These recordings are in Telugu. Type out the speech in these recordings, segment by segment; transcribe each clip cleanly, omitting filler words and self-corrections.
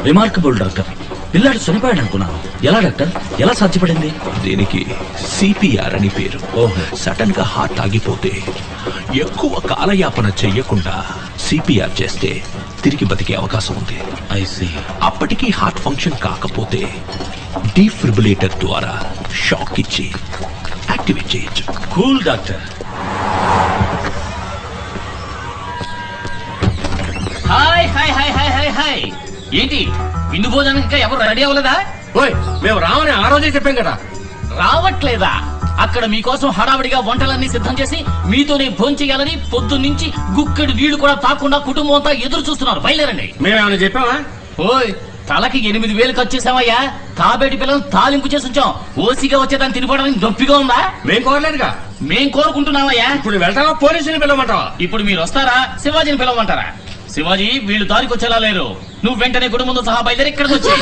Remarkable doctor. పిల్లాడు చనిపోయాడు అనుకున్నాను. ఎలా డాక్టర్, ఎలా సాధ్యపడింది? దీనికి సిపిఆర్ అని పేరు. ఓహో. సడన్ గా హార్ట్ ఆగిపోతే ఎక్కువ కాలయాపన చెయ్యకుండా సిపిఆర్ చేస్తే తిరిగి బతికే అవకాశం ఉంది. I see. అప్పటికీ హార్ట్ ఫంక్షన్ కాకపోతే డిఫిబ్రిలేటర్ ద్వారా షాక్ ఇచ్చి యాక్టివేట్ చేయొచ్చు. Cool doctor. Hi hi hi hi hi hi. ఏంటి విందు భోజనానికి ఇంకా ఎవరు రెడీ అవ్వలేదా? ఓయ్, మేము రామని ఆ రోజే చెప్పాం కదా. రావట్లేదా? అక్కడ మీకోసం హడావిడిగా వంటలన్నీ సిద్ధం చేసి మీతోనే భోంచేయాలని పొద్దున్నుంచి గుక్కడి నీళ్లు కూడా తాకుండా కుటుంబం అంతా ఎదురు చూస్తున్నారు. బయలుదేరండి. మేమేమైనా చెప్పామా? ఓయ్, తలకి 8,000 ఖర్చు చేసామయ్యా. తాబేటి పిల్లలు తాలింపు చేసి ఉంచాం. ఓసిగా వచ్చేదాన్ని తినిపోవడానికి నొప్పిగా ఉందా? మేం కోరలేదుగా. మేం కోరుకుంటున్నామయ్యా. ఇప్పుడు వెళ్తావా, పోలీసుని పిలవమంటావా? ఇప్పుడు మీరు వస్తారా, శివాజీని పిలవమంటారా? శివాజీ, వీళ్ళు దారికి వచ్చేలా లేరు. నువ్వు వెంటనే కుటుంబంతో సహా బయలుదేరి ఇక్కడికి వచ్చి.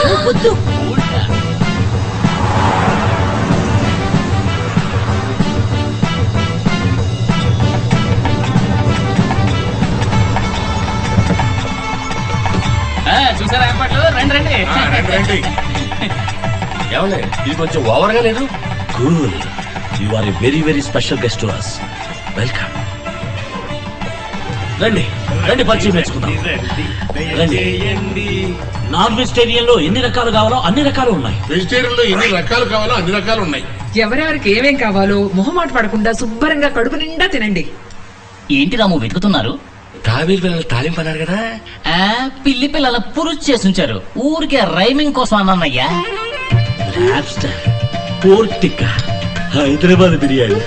చూసారా ఏర్పాట్లు? రండి రండి. ఏమండి, ఇది కొంచెం ఓవర్గా లేదు? Cool. You are a very very special guest to us. Welcome. రండి రండి, పరిచయం నేర్చుకుందాం. రండి. నాన్ వెజిటేరియన్ లో ఎన్ని రకాలు కావాలో అన్ని రకాలు ఉన్నాయి. వెజిటేరియన్ లో ఎన్ని రకాలు కావాలో అన్ని రకాలు ఉన్నాయి. ఎవరెవరికి ఏమేం కావాలో మొహమాట పడకుండా శుభ్రంగా కడుపు నిండా తినండి. ఏంటి రాము వెతుకుతున్నారు? తాబేలు పిల్లలు తాలింపు అన్నారు కదా. పిల్లి పిల్లల పురుషు చేసి ఉంచారు. ఊరికే రైమింగ్ కోసం అన్నయ్యా. Lobster, pork tikka, Hyderabad biryani.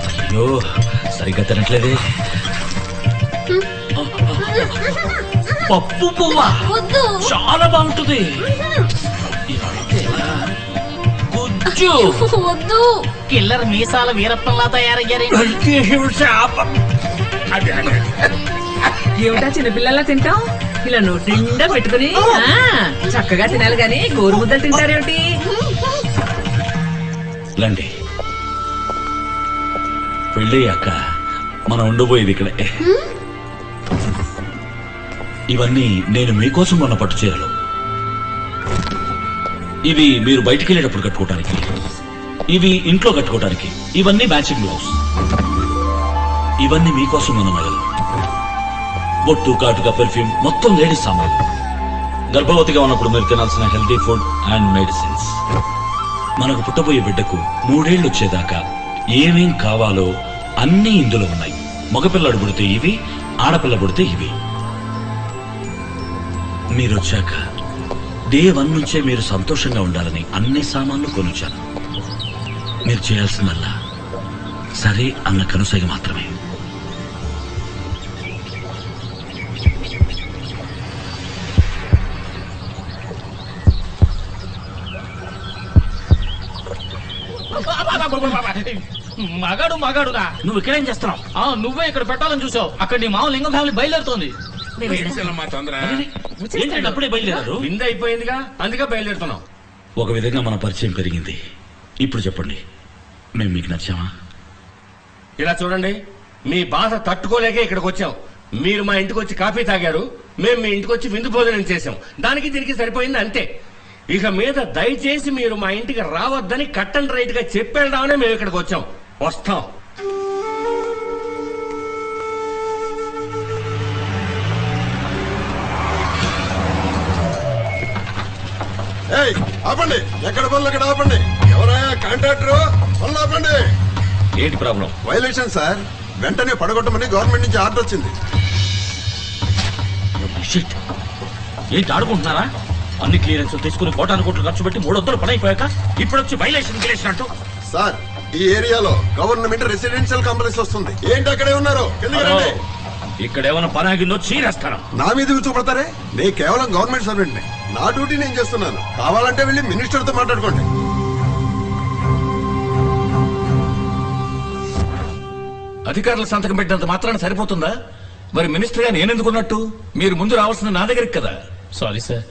అయ్యో, సరిగ్గా తినట్లేదే. పప్పు పువ్వా చాలా బాగుంటుంది. గుజ్జు వద్దు. కిల్లర్ మీసాల వీరప్పంలా తయారయ్యారే. ఏమిటా చిన్నపిల్లలా తింటాం? ఇలా నోటి నిండా పెట్టుకుని చక్కగా తినాలి గాని గోరు ముద్దలు తింటారేమిటి? రండి. పెళ్ళయ్యాక మనం ఉండబోయేది ఇక్కడే. ఇవన్నీ నేను మీకోసం కొన్న పట్టు చీరలు. ఇవి మీరు బయటికి వెళ్ళేటప్పుడు కట్టుకోవటానికి, ఇవి ఇంట్లో కట్టుకోవటానికి. ఇవన్నీ మ్యాచింగ్ బ్లౌజ్. ఇవన్నీ మీకోసం కొన్న నగలు. బొట్టు, కాటుగా, పెర్ఫ్యూమ్, మొత్తం లేడీస్ సామాన్లు. గర్భవతిగా ఉన్నప్పుడు మీరు తినాల్సిన హెల్తీ ఫుడ్ అండ్ మెడిసిన్స్. మనకు పుట్టబోయే బిడ్డకు 3 ఏళ్లు వచ్చేదాకా ఏమేం కావాలో అన్నీ ఇందులో ఉన్నాయి. మగపిల్లడు పుడితే ఇవి, ఆడపిల్ల పుడితే ఇవి. మీరొచ్చాక డే 1 నుంచే మీరు సంతోషంగా ఉండాలని అన్ని సామాన్లు కొనుచ్చాను. మీరు చేయాల్సిందల్లా సరే అన్న కనుసైగ మాత్రమే. మగాడు మగాడురా. నువ్వు ఇక్కడేం చేస్తున్నావు? నువ్వే ఇక్కడ పెట్టాలని చూసావు. అక్కడ నీ మామ లింగం ఫ్యామిలీ బయలుదేరుతోంది. మా తొందర ఏంటంటే అప్పుడే బయలుదేరారు? విందు అయిపోయిందిగా, అందుకే బయలుదేరుతున్నాం. ఒక విధంగా మన పరిచయం పెరిగింది. ఇప్పుడు చెప్పండి, మేము మీకు నచ్చామా? ఇలా చూడండి, మీ బాధ తట్టుకోలేకే ఇక్కడికి వచ్చాం. మీరు మా ఇంటికి వచ్చి కాఫీ తాగారు, మేము మీ ఇంటికి వచ్చి విందు భోజనం చేసాం. దానికి దీనికి సరిపోయింది అంతే. ఇక మీద దయచేసి మీరు మా ఇంటికి రావద్దని కట్ అండ్ రైట్ గా చెప్పేద్దామనే మేము ఇక్కడికి వచ్చాం. వస్తాం. ఆపండి, ఎక్కడ పనులు అక్కడ ఆపండి. ఎవరయ్యా కాంట్రాక్టర్? పనులు ఆపండి. ఏంటి ప్రాబ్లం? వైలేషన్ సార్, వెంటనే పడగొట్టమని గవర్నమెంట్ నుంచి ఆర్డర్ వచ్చింది. షిట్. ఏంటి ఆడుకుంటున్నారా? అన్ని క్లియరెన్స్ తీసుకుని 1,00,00,000 కోట్లు ఖర్చు పెట్టి 300 పని అయిపోయాక ఇప్పుడు వచ్చి వైలేషన్ గెలిచినట్టు. సార్, ఈ ఏరియాలో గవర్నమెంట్ రెసిడెన్షియల్ కాంప్లెక్స్ వస్తుంది. ఏంటి అక్కడే ఉన్నారు? ఇక్కడ ఏమైనా పని ఆగిందో చీరేస్తాను. నా మీద చూపడతారే? నేను కేవలం గవర్నమెంట్ సర్వెంట్ ని. నా డ్యూటీ నేను చేస్తున్నాను. కావాలంటే వెళ్ళి మినిస్టర్ తో మాట్లాడుకోండి. అధికారుల సంతకం పెట్టినంత మాత్రాన సరిపోతుందా? మరి మినిస్టర్ గా నేనెందుకున్నట్టు? మీరు ముందు రావాల్సిన నా దగ్గరికి కదా. సారీ సార్,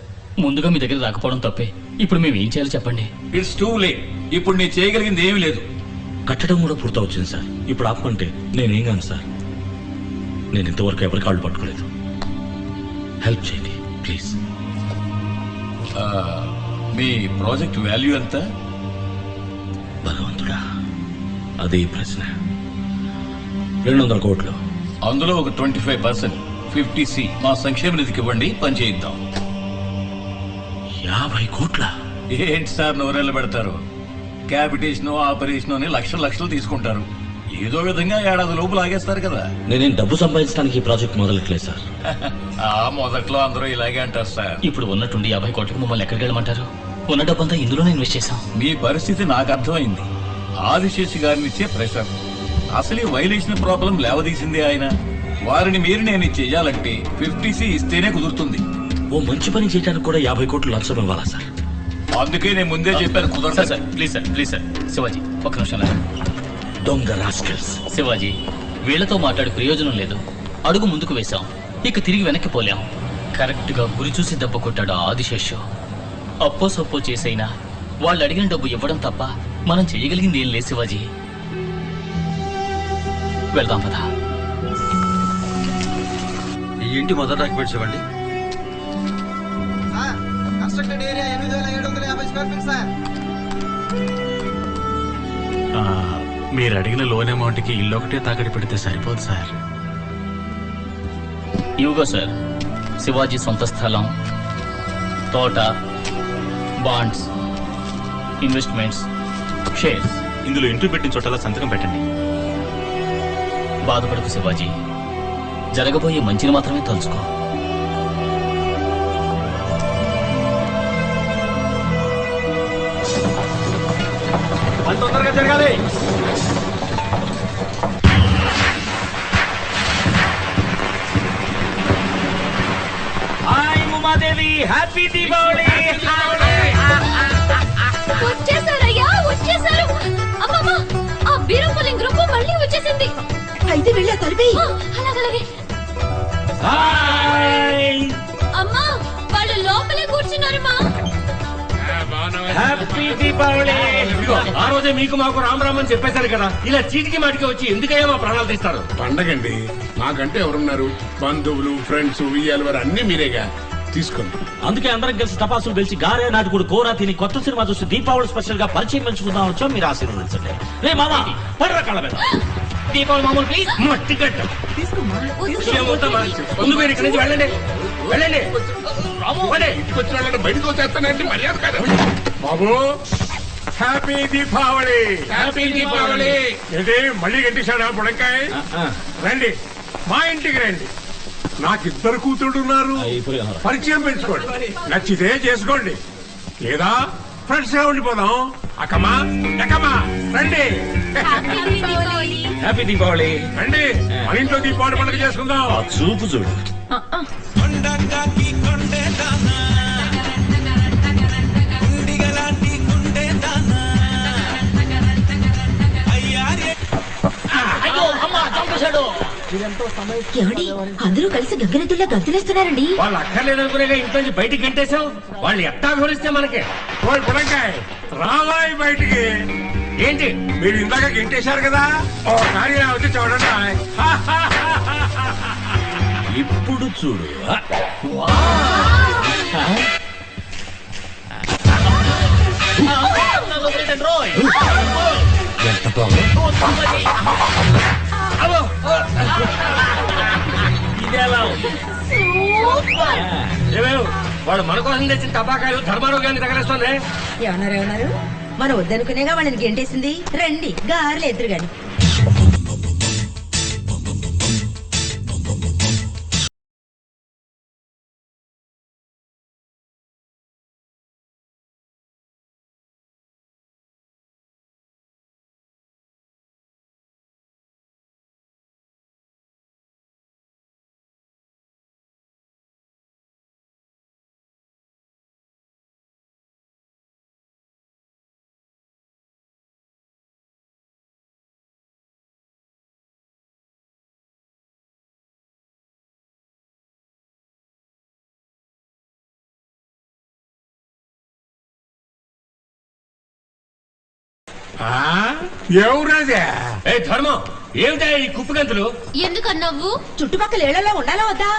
ముందుగా మీ దగ్గర రాకపోవడం తప్పే. ఇప్పుడు మేము ఏం చేయాలో చెప్పండి. It's too late. ఇప్పుడు నేను చేయగలిగింది ఏమీ లేదు. కట్టడం కూడా పూర్తవుతుంది సార్. ఇప్పుడు ఆపమంటే నేనేం కాను సార్. నేను ఇంతవరకు ఎవరి కాళ్ళు పట్టుకోలేదు. హెల్ప్ చేయండి ప్లీజ్. మీ ప్రాజెక్ట్ వాల్యూ ఎంత? భగవంతుడా, అదే ప్రశ్న. 200 కోట్లు. అందులో ఒక 25% 50C మా సంక్షేమ నిధికి ఇవ్వండి, పని చేయిద్దాం. 50 కోట్ల? ఏంటి సార్ నోరెళ్ళ పెడతారు? క్యాపిటేషన్ ఆపరేషన్ అని లక్షలు తీసుకుంటారు. ఏదో విధంగా ఏడాది లోపు లాగేస్తారు కదా. నేనేం డబ్బు సంపాదించడానికి ఈ ప్రాజెక్ట్ మొదలెట్లేదు సార్. మొదట్లో అందరూ ఇలాగే అంటారు సార్. ఇప్పుడు ఉన్నట్టుండి 50 కోట్లకు మమ్మల్ని ఎక్కడికి వెళ్ళమంటారు? ఉన్న డబ్బంతా ఇందులోనే ఇన్వెస్ట్ చేశాం. మీ పరిస్థితి నాకు అర్థమైంది. ఆదిశేషి గారిని ఇచ్చే ప్రెషర్, అసలు ఈ వైలేషన్ ప్రాబ్లం లేవదీసింది ఆయన. వారిని మీరు నేను చెయ్యాలంటే 50C ఇస్తేనే కుదురుతుంది. ఓ మంచి పని చేయడానికి కూడా 50 కోట్లు లంచం ఇవ్వాలా సార్? అందుకే నేను ముందే చెప్పాను కుదరదు సార్ ప్లీజ్ సార్ శివాజీ ఒక్క నిమిషం. దొంగ రాస్కల్స్. శివాజీ, వీళ్లతో మాట్లాడి ప్రయోజనం లేదు. అడుగు ముందుకు వేశాం, ఇక తిరిగి వెనక్కి పోలేం. కరెక్ట్ గా గురి చూసి దెబ్బ కొట్టాడు ఆదిశేషు. అప్పో సప్పో చేసైనా వాళ్ళు అడిగిన డబ్బు ఇవ్వడం తప్ప మనం చేయగలిగింది ఏం లేదు శివాజీ. వెళ్దాం పదా. ఈ ఇంటి మొదటి డాక్యుమెంట్స్ ఇవ్వండి. Constructed area 8750 square feet sir. మీరు అడిగిన లోన్ అమౌంట్ కి ఇల్లు ఒకటే తాకడి పెడితే సరిపోదు సార్. ఇవిగో సార్, శివాజీ సొంత స్థలం, తోట, బాండ్స్, ఇన్వెస్ట్మెంట్స్, షేర్స్. ఇందులో ఇంటూ పెట్టిన చోటలా సంతకం పెట్టండి. బాధపడకు శివాజీ, జరగబోయే మంచిని మాత్రమే తలుచుకో. తొందరగా జరగాలి. Hi Umadevi, happy Deepavali. వచ్చేసారయ్యా, వచ్చేసారు. అమ్మమ్మ, ఆ బీరంపల్లి గ్రూప్ మళ్ళీ వచ్చేసింది. అయితే వెళ్ళా తలిపి. అలాగలాగే. అమ్మా, వాళ్ళు లోపలే కూర్చున్నారమ్మా. హ్యాపీ దీపావళి. ఆ రోజే మీకు మాకు రామరామని చెప్పేశారు కదా, ఇలా చీటికి మాటికి వచ్చి ఎందుకయ్యా మా ప్రాణాలు తీస్తారు? పండగండి, మాకంటే ఎవరున్నారు? బంధువులు, ఫ్రెండ్స్, ఉయ్యాలు వారు అన్ని మీరేగా. తీసుకోండి. అందుకే అందరం కలిసి టపాసులు పిలిచి గారే నాటుకుడు కూర తిని కొత్త సినిమా చూసి దీపావళి స్పెషల్ గా పరిచయం పెంచుకుందాం వచ్చాం. మీరు ఆశీర్వదించండి. రే మామా, పడరా కళ్ళ మీద. దీపావళి మామూలు ప్లీజ్. మట్టి కట్ట ఏమవుతామా? ముందు మీరు ఇక్కడి నుంచి వెళ్ళండి. ఇంటికి వచ్చిన వాళ్ళని బయటకు వచ్చేస్తానంటే మర్యాద కాదు బాబు. హ్యాపీ దీపావళి. హ్యాపీ దీపావళి. ఏంటి మళ్ళీ గట్టిశాడా బుడంకాయ? రండి, మా ఇంటికి రండి. నాకిద్దరు కూతురున్నారు, పరిచయం పెంచుకోండి. నచ్చితే చేసుకోండి, లేదా ఫ్రెండ్స్ గా ఉండిపోదాం. అక్కమ్మా ఎక్కమ్మా రండి. హ్యాపీ దీపావళి. రండి, మన ఇంట్లో దీపావళి పండుగ చేసుకుందాం. చూపు చూడు. ఏమండి, అందరూ కలిసి గంగనెద్దుల్లా గంతులేస్తున్నారండి. వాళ్ళు అక్కర్లేదనుకునేగా ఇంట్లో నుంచి బయటికి గంటేశాం. వాళ్ళు ఎట్టా వివరిస్తే మనకే. ఓయ్ బుడంకాయ, రావాయి బయటికి. ఏంటి మీరు ఇందాక గెంటేశారు కదా, ఓ కార్యం వచ్చి చూడండి. ఇప్పుడు చూడు. ఎంత బాగుంది. ఇదేలా ఏమేవ్, వాడు మన కోసం తెచ్చిన టపాకాయలు ధర్మారోగ్యాన్ని తగలేస్తుంది. ఏమన్నారు? మనం వద్దనుకునేగా వాళ్ళని గెంటేసింది. రండి, గారెలు ఎదురు గాని. ఎవరదే? ఏ ధర్మం, ఏమిటా ఈ కుప్పిగంతులు? ఎందుకన్నావు? చుట్టుపక్కల ఏళ్లలో ఉండాలా వద్దా?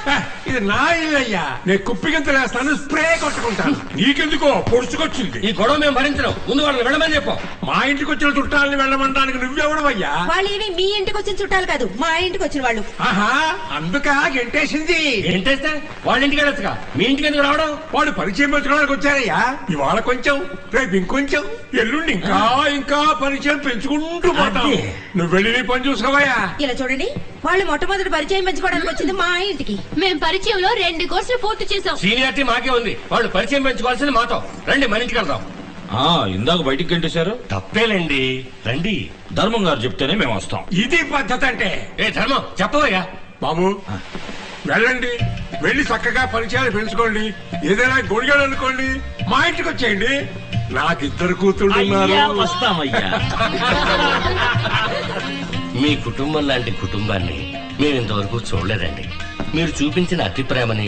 ఇది నా ఇల్లయ్యా, నేను కుప్పిగంతులేస్తాను, స్ప్రే కొట్టుకుంటాను. నీకెందుకో పొడుచుకొచ్చింది. ఈ గొడవ మేము భరించడం. ముందు వాళ్ళని వెళ్ళమని చెప్పు. మా ఇంటికి వచ్చిన చుట్టాలని వెళ్ళమంటానికి నువ్వెవడవయ్యా? వాళ్ళేమి మీ ఇంటికి వచ్చిన చుట్టాలు కాదు, మా ఇంటికి వచ్చిన వాళ్ళు. ఆహా, అందుక గెంటేసింది. ఏంటేస్తే వాళ్ళ ఇంటికి వెళ్ళొచ్చుగా, మీ ఇంటికి ఎందుకు రావడం? వాడు పరిచయం పెంచుకోవడానికి వచ్చారయ్యా. ఇవాళ కొంచెం, రేపు ఇంకొంచెం, ఎల్లుండి ఇంకా ఇంకా పరిచయం పెంచుకుంటూ పోతాం. నువ్వు వెళ్ళి నీ పని చూసుకోవయ్యా. ఇలా చూడండి, వాళ్ళు మొట్టమొదటి పరిచయం పెంచుకోవడానికి వచ్చింది మా ఇంటికి. మేం పరిచయంలో 2 కోర్సులు పూర్తి చేసాం. సీనియారిటీ మాకే ఉంది. వాళ్ళు పరిచయం పెంచుకోవాల్సింది మాతో. రండి, మన ఇంటికి వెళ్దాం. ఇందాక బయటికి గంటేశారు. తప్పేలేండి, రండి. ధర్మం గారు చెప్తేనే మేము వస్తాం. ఇది పద్ధతి అంటే. ఏ ధర్మం, చెప్పవయ్యా. బాబు వెళ్ళండి, వెళ్ళి చక్కగా పరిచయాలు పెంచుకోండి. ఏదైనా గొడిగాడు అనుకోండి, మా ఇంటికి వచ్చేయండి. నాకిద్దరు కూతుళ్ళు ఉన్నారు. వస్తామయ్యా. మీ కుటుంబం లాంటి కుటుంబాన్ని మేము ఇంతవరకు చూడలేదండి. మీరు చూపించిన అతి ప్రేమని,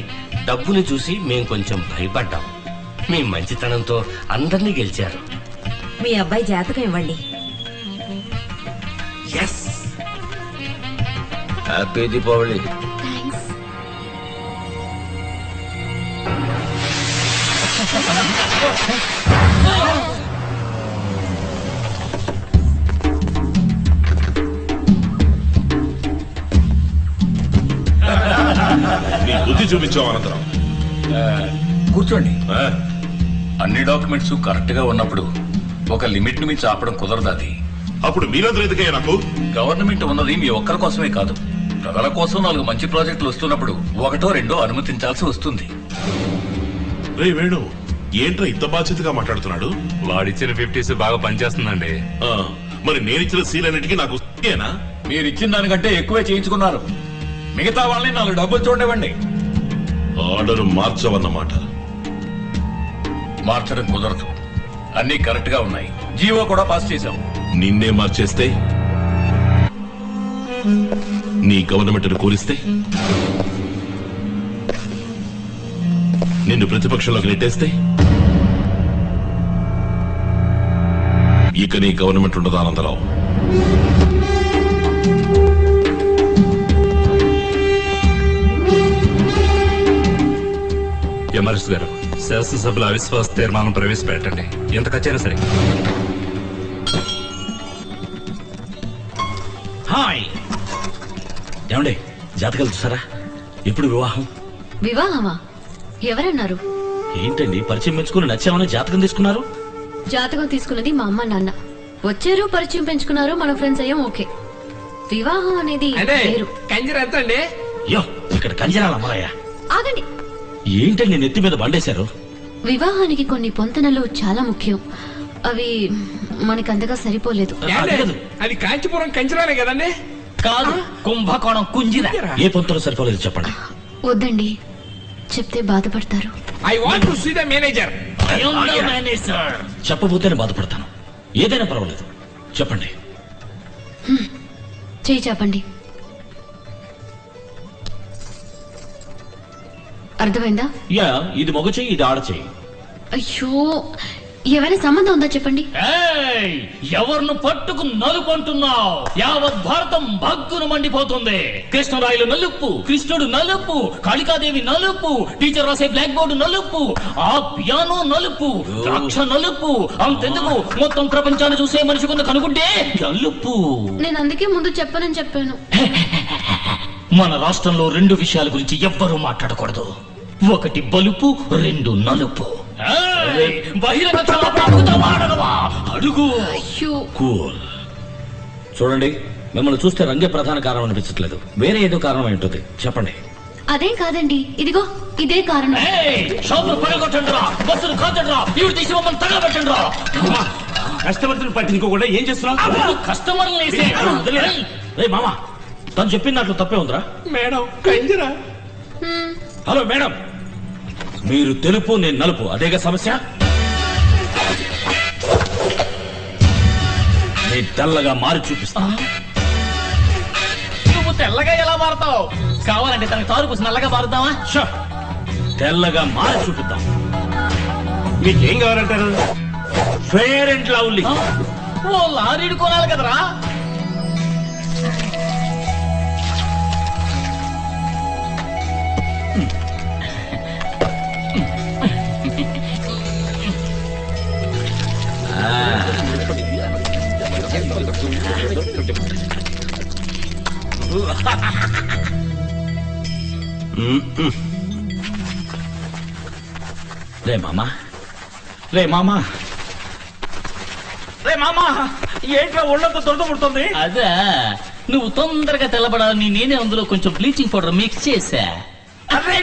డబ్బుని చూసి మేము కొంచెం భయపడ్డాం. మీ మంచితనంతో అందరినీ గెలిచారు. మీ అబ్బాయి జాతకం ఇవ్వండి. హ్యాపీ దీపావళి. థ్యాంక్స్. నీ బుద్ధి చూపించావు అనంతరం. కూర్చోండి. అన్ని డాక్యుమెంట్స్ కరెక్ట్ గా ఉన్నప్పుడు ఒక లిమిట్ ని మించి ఆపడం కుదరదు. అది అప్పుడు మీరందరూ ఎందుకయ్యా నాకు? గవర్నమెంట్ ఉన్నది మీ ఒక్కరి కోసమే కాదు, ప్రజల కోసం 4 మంచి ప్రాజెక్టులు వస్తున్నప్పుడు 1 or 2 అనుమతించాల్సి వస్తుంది. రే వేణు, ఏంట్రా ఇంత బాధ్యతగా మాట్లాడుతున్నాడు? వాడిచ్చిన 50s బాగా పనిచేస్తుందండి. మరి నేనిచ్చిన సీలన్నిటికీ నాకు ఏనా? మీరు ఇచ్చిన దానికంటే ఎక్కువే చేయించుకున్నారు. మిగతా వాళ్ళని 4 డబ్బులు చూడనివ్వండి. ఆర్డర్ మార్చవన్నమాట. మార్చడం కుదరదు, అన్ని కరెక్ట్ గా ఉన్నాయి. జీవో కూడా పాస్ చేశాం. నిన్నే మార్చేస్తే, నీ గవర్నమెంట్ కూలిస్తే, నిన్ను ప్రతిపక్షంలోకి నెట్టేస్తే, ఇక నీ గవర్నమెంట్ ఉండదు ఆనందరావు. ఎమర్స్ గారు, శాసనసభలో అవిశ్వాస తీర్మానం ప్రవేశపెట్టండి. ఎంత ఖర్చైనా సరే. హాయ్ ఏమండి, జాతకాలు చూసారా? ఎప్పుడు వివాహం? వివాహమా? ఎవరన్నారు? ఏంటండి పరిచయం పెంచుకుని నచ్చామని జాతకం తీసుకున్నారు? జాతకం తీసుకున్నది మా అమ్మ నాన్న. వచ్చారు, పరిచయం పెంచుకున్నారు, మన ఫ్రెండ్స్ అయ్యాం. ఓకే. వివాహం అనేది వేరు. కంజర ఎంత అండి? యో, ఇక్కడ కంజరాలు అమ్మరాయా. ఆగండి. ఏంటండి నెత్తి మీద బండేశారు? వివాహానికి కొన్ని పొంతనలు చాలా ముఖ్యం. అవి మనకి అంతగా సరిపోలేదు. అది కాంచీపురం కంజరాలే కదండి? కాదు, కుంభకోణం కుంజిర. ఏ పొంతలు సరిపోలేదు చెప్పండి. వద్దండి, చెప్తే బాధపడతారు. I want to see the manager. చెప్పబోతేనే బాధపడతాను. ఏదైనా పర్వాలేదు, చెప్పండి. చేయి చెప్పండి. అర్థమైందా? యా, ఇది మగ చెయ్యి, ఇది ఆడ చెయ్యి. అయ్యో, ఏమైనా సంబంధం ఉందా చెప్పండి. ఎవరిను పట్టుకు నలుపంటున్నావు? యావత్ భారతం భగ్గును మండిపోతుంది. కృష్ణరాయలు నలుపు, కృష్ణుడు నలుపు, కాళికాదేవి నలుపు, టీచర్ రాసే బ్లాక్ బోర్డు నలుపు, ఆ పియానో నలుపు, ద్రాక్ష నలుపు. అంతెందుకు, మొత్తం ప్రపంచాన్ని చూసే మనిషికున్న కనుకుంటే నలుపు. నేను అందుకే ముందు చెప్పనని చెప్పాను. మన రాష్ట్రంలో 2 విషయాల గురించి ఎవ్వరూ మాట్లాడకూడదు. 1 బలుపు, 2 నలుపు. బహిరంగ అడుగు. కూల్. చూడండి, మిమ్మల్ని చూస్తే రంగే ప్రధాన కారణం అనిపించట్లేదు. వేరే ఏదో కారణం ఏంటది చెప్పండి. అదేం కాదండి, ఇదిగో ఇదే కారణం. షాపులు పడగొట్టండిరా, బస్సులు కాదండిరా, ఇవి తీసి మమ్మల్ని తగలబెట్టండిరా. కస్టమర్స్ పట్టించుకోకుండా ఏం చేస్తున్నావు? కస్టమర్లు మామా, తను చెప్పిన దాంట్లో తప్పే ఉందిరా. మేడం కంజరా. హలో మేడం, మీరు తెలుపు, నేను నలుపు, అదేగా సమస్య? నేను తెల్లగా మారి చూపిస్తా. నువ్వు తెల్లగా ఎలా మారుతావు? కావాలంటే తనకి తారు పూసి నల్లగా మారుతావా? తెల్లగా మారి చూపిద్దాం. మీకేం కావాలంటారు? Fair and lovely. ఓ లారీడు కొనాలి కదరా. రే మామా రే మామా రే మామా ఏంట్రా ఒళ్ళంతా దొరద పుడుతుంది. అదే నువ్వు తొందరగా తెల్లబడాలని నేనే అందులో కొంచెం బ్లీచింగ్ పౌడర్ మిక్స్ చేశా. అరే